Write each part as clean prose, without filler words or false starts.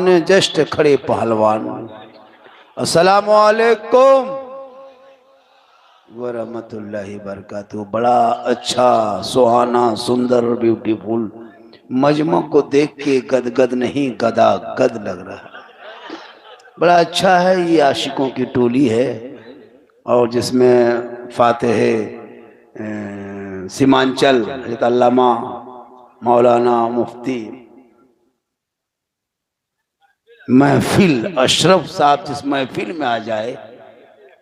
सामने जस्ट खड़े पहलवान। अस्सलाम वालेकुम व रहमतुल्लाहि बरकातहू। बड़ा अच्छा सुहाना सुंदर ब्यूटीफुल मजमा को देख के गदगद नहीं गदा गद लग रहा है। बड़ा अच्छा है, ये आशिकों की टोली है और जिसमें फातिह सीमांचल हज़रत अल्लामा मौलाना मुफ्ती महफिल अशरफ साहब जिस महफिल में आ जाए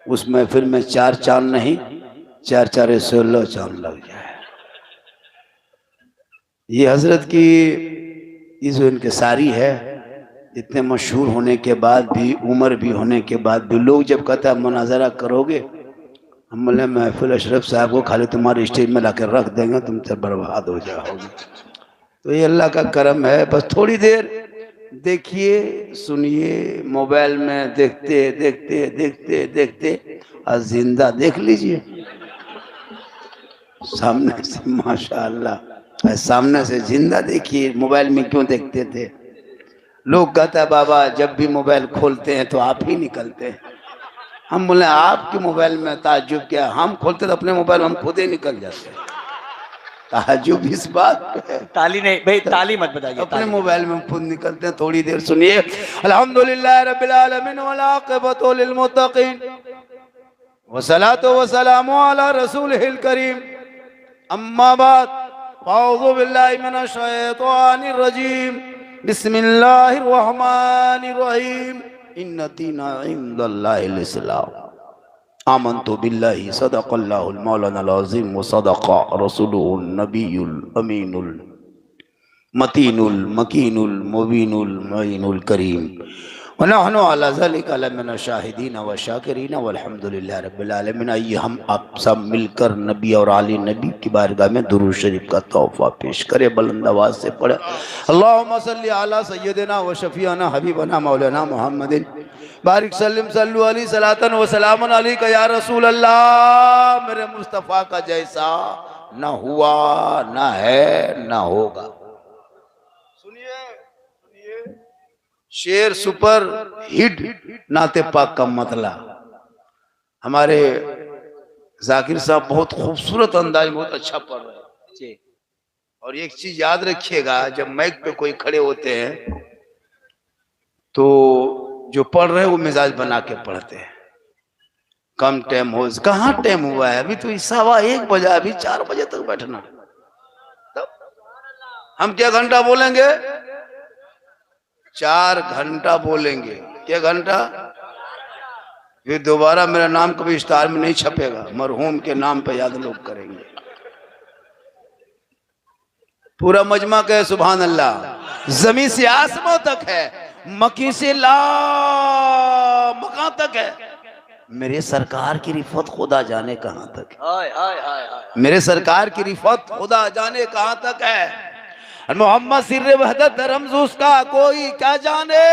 उस महफिल में 4 चांद नहीं 4 4 16 चांद लग जाए। ये हजरत की ये जो इनके सारी है, इतने मशहूर होने के बाद भी, उम्र भी होने के बाद भी, लोग जब कहते हैं मुनाजरा करोगे, हम बोले महफिल अशरफ साहब को खाली तुम्हारे स्टेज में लाकर रख देंगे, तुम तो बर्बाद हो जाओगे। तो ये अल्लाह का करम है। बस थोड़ी देर देखिए सुनिए, मोबाइल में देखते देखते देखते देखते और जिंदा देख लीजिए सामने से। माशाअल्लाह सामने से जिंदा देखिए। मोबाइल में क्यों देखते थे? लोग कहते हैं बाबा जब भी मोबाइल खोलते हैं तो आप ही निकलते हैं। हम बोले आपके मोबाइल में ताज्जुब क्या, हम खोलते तो अपने मोबाइल हम खुद ही निकल जाते हैं। ताज्जुब इस बात पे। ताली नहीं भाई, ताली मत बताइए, अपने मोबाइल में खुद निकलते हैं। थोड़ी देर सुनिए। अल्हम्दुलिल्लाह रब्बिल आलमीन वल आक़िबतु लिल मुत्तक़ीन वस्सलातु वस्सलामु अला रसूलिहिल करीम अम्मा बाद अऊज़ु बिल्लाहि मिनश शैतानिर रजीम बिस्मिल्लाहिर रहमानिर रहीम इन्ना दीना इंदल्लाहिल इस्लाम आमन्तु बिल्लाहि सदक़ल्लाहुल मौलानाल अज़ीम व सदक़ा रसूलुहुन नबियुल अमीनुल मतीनुल मकीनुल मुबीनुल मुईनुल करीम व नहनु अला ज़ालिका लमिन शाहिदीन व शाकिरीन वल्हम्दुलिल्लाहि रब्बिल आलमीन। आइए हम आप सब मिलकर नबी और आली नबी की बारगाह में दुरूद शरीफ का तोहफा पेश करें। बुलंद आवाज़ से पढ़े अल्लाहुम्मा सल्लि अला सय्यदिना व शफीअना हबीबना मौलाना मुहम्मदिन बारिक सल्लिम सल्लु अलैहि सलातन व सलामन अलैका या रसूल अल्लाह। मेरे मुस्तफ़ा का जैसा न हुआ न है न होगा। सुनिए सुनिए, शेर सुपर हिट नाते पाक का मतला। हमारे जाकिर साहब बहुत खूबसूरत अंदाज बहुत अच्छा पढ़ रहे हैं। और एक चीज याद रखिएगा, जब माइक पे कोई खड़े होते हैं तो जो पढ़ रहे हैं वो मिजाज बना के पढ़ते हैं। कम टाइम हो, कहाँ टाइम हुआ है, अभी तो 1:15 बजा, अभी 4 बजे तक बैठना। तब हम क्या घंटा बोलेंगे? 4 घंटा बोलेंगे। क्या घंटा? फिर दोबारा मेरा नाम कभी इश्तार में नहीं छपेगा, मरहूम के नाम पे याद लोग करेंगे। पूरा मजमा कहे सुभान अल्लाह। जमीन से आसमां तक है, मक्की से ला मकां तक है। मेरे सरकार की रिफत खुदा जाने कहां तक है। मेरे सरकार की रिफत खुदा जाने कहां तक है। मोहम्मद सिर्रे वहदत रमज़ का कोई क्या जाने।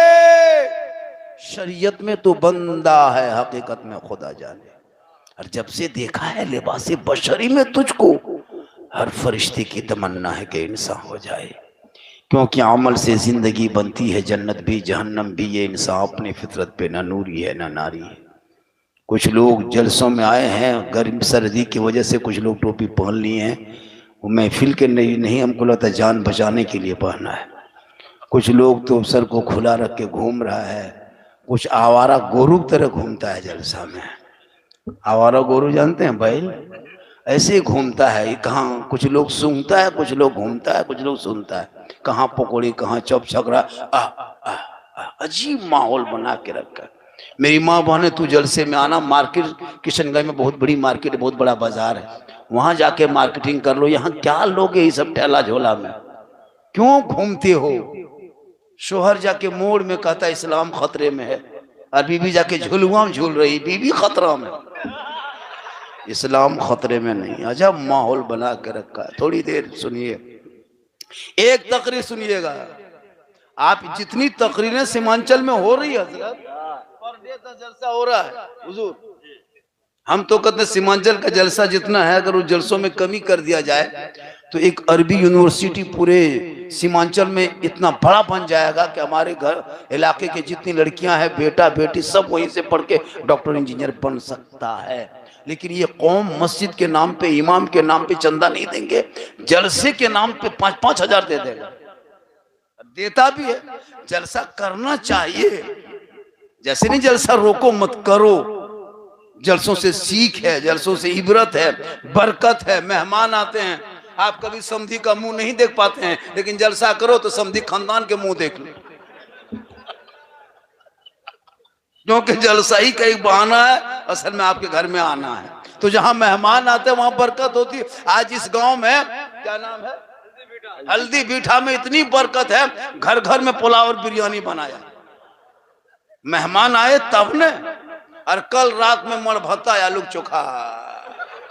शरीयत में तो बंदा है, हकीकत में खुदा जाने। और जब से देखा है लिबास बशरी में तुझको, हर फरिश्ते की तमन्ना है कि इंसान हो जाए। क्योंकि अमल से जिंदगी बनती है, जन्नत भी जहन्नम भी। ये इंसान अपनी फितरत पे ना नूरी है ना नारी है। कुछ लोग जलसों में आए हैं, गर्मी सर्दी की वजह से कुछ लोग टोपी पहन लिए हैं, वो महफिल के नहीं हमको लगता है जान बचाने के लिए पहना है। कुछ लोग तो सर को खुला रख के घूम रहा है, कुछ आवारा गोरू की तरह घूमता है जलसा में। आवारा गोरू जानते हैं भाई, ऐसे ही घूमता है। कहाँ कुछ लोग सूंघता है, कुछ लोग घूमता है, कुछ लोग सुनता है। कहाँ पकौड़ी, कहाँ चौप छकरा, अजीब माहौल बना के रखा। मेरी माँ बहने तू जलसे में आना, मार्केट किशनगंज में बहुत बड़ी मार्केट है, बहुत बड़ा बाजार है, वहां जाके मार्केटिंग कर लो। यहाँ क्या लोगे ये सब ठेला झोला में, क्यों घूमते हो? शोहर जाके मोड़ में कहता इस्लाम खतरे में है, और बीबी जाके झुलुआ में झूल रही, बीबी खतरा में, इस्लाम खतरे में नहीं। अजब माहौल बना के रखा है। थोड़ी देर सुनिए, एक तकरीर सुनिएगा। आप जितनी तकरीरें सीमांचल में हो रही है हजरत, पर डे का जलसा हो रहा है हुजूर, हम तो कहते सीमांचल का जलसा जितना है, अगर उस जलसों में कमी कर दिया जाए तो एक अरबी यूनिवर्सिटी पूरे सीमांचल में इतना बड़ा बन जाएगा कि हमारे घर इलाके के जितनी लड़कियां हैं, बेटा बेटी, सब वहीं से पढ़ के डॉक्टर इंजीनियर बन सकता है। लेकिन ये कौम मस्जिद के नाम पे, इमाम के नाम पे चंदा नहीं देंगे, जलसे के नाम पे 5-5 हजार दे देगा। देता भी है। जलसा करना चाहिए, जैसे नहीं जलसा रोको मत करो। जलसों से सीख है, जलसों से इबरत है, बरकत है। मेहमान आते हैं, आप कभी समधी का मुंह नहीं देख पाते हैं, लेकिन जलसा करो तो समधी खानदान के मुंह देख लो, क्योंकि जलसा ही का एक बहाना है, असल में आपके घर में आना है। तो जहां मेहमान आते हैं वहां बरकत होती है। आज इस गांव में क्या नाम है, हल्दी बीठा में इतनी बरकत है, घर घर में पुलाव और बिरयानी बनाया। मेहमान आए तब ने, और कल रात में मड़ भत्ता आलू चोखा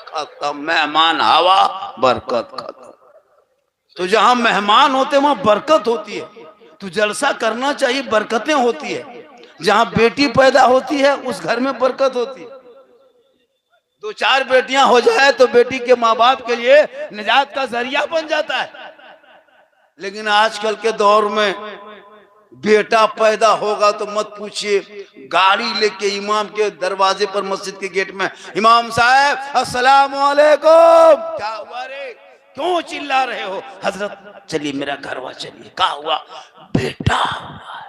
खत्म। मेहमान हवा, बरकत खत्म। तो जहां मेहमान होते वहां बरकत होती है। तो जलसा करना चाहिए, बरकतें होती है। जहां बेटी पैदा होती है उस घर में बरकत होती है। 2-4 बेटियां हो जाए तो बेटी के माँ बाप के लिए निजात का जरिया बन जाता है। लेकिन आजकल के दौर में बेटा पैदा होगा तो मत पूछिए, गाड़ी लेके इमाम के दरवाजे पर, मस्जिद के गेट में, इमाम साहब अस्सलाम वालेकुम। क्या हुआ रे, क्यों चिल्ला रहे हो? हजरत चलिए मेरा घरवा चलिए। क्या हुआ? बेटा हुआ है।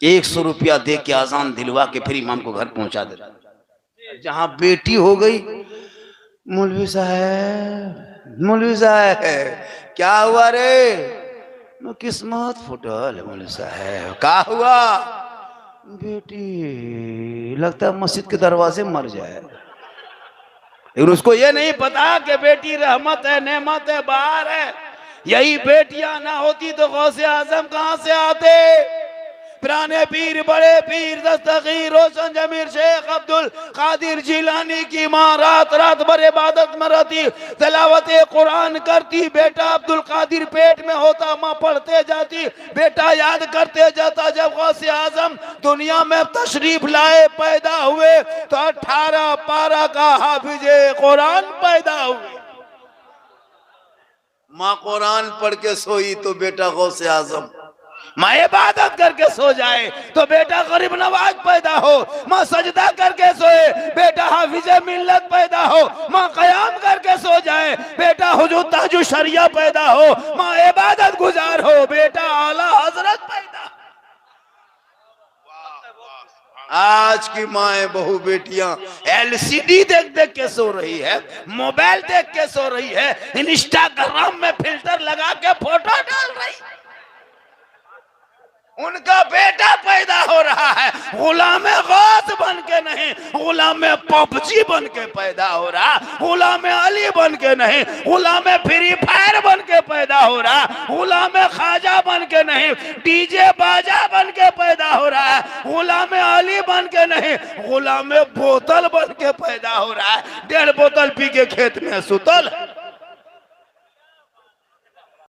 100 रुपया दे के आजान दिलवा के फिर इमाम को घर पहुंचा देता। जहां बेटी हो गई, मौलवी साहब, मौलवी साहब क्या हुआ रे? किस्मत फुटल मौलवी साहब। क्या हुआ? बेटी लगता है मस्जिद के दरवाजे मर जाए। लेकिन उसको ये नहीं पता कि बेटी रहमत है, नेमत है, बाहर है। यही बेटियां ना होती तो गौसे आजम कहां से आते? पुराने पीर, बड़े पीर दस्तगीर रोशन जमीर शेख अब्दुल कादिर जिलानी की माँ रात रात भर इबादत में रहती, तिलावत कुरान करती। बेटा अब्दुल कादिर पेट में होता, माँ पढ़ते जाती, बेटा याद करते जाता। जब गौसे आजम दुनिया में तशरीफ लाए, पैदा हुए, तो 18 पारा का हाफिजे कुरान पैदा हुए। माँ कुरान पढ़ के सोई तो बेटा गौसे आजम। माँ इबादत करके सो जाए तो बेटा गरीब नवाज पैदा हो। माँ सजदा करके सोए, बेटा हाफिजे मिल्लत पैदा हो। माँ कयाम करके सो जाए, बेटा हुजूर ताजु शरिया पैदा हो। माँ इबादत गुजार हो, बेटा आला हजरत पैदा हो। आज की माएं, बहु बेटियां LCD देख देख के सो रही है, मोबाइल देख के सो रही है, इंस्टाग्राम में फिल्टर लगा के फोटो डाल रही है। उनका बेटा पैदा हो रहा है, गुलाम गौस बन के नहीं, गुलाम पबजी बन के पैदा हो रहा, गुलाम अली बन के नहीं, गुलाम फ्री फायर बन के पैदा हो रहा, गुलाम खाजा बन के नहीं, डीजे बाजा बन के पैदा हो रहा है, गुलाम अली बन के नहीं, गुलाम बोतल बन के पैदा हो रहा है। 1.5 बोतल पी के खेत में सुतल।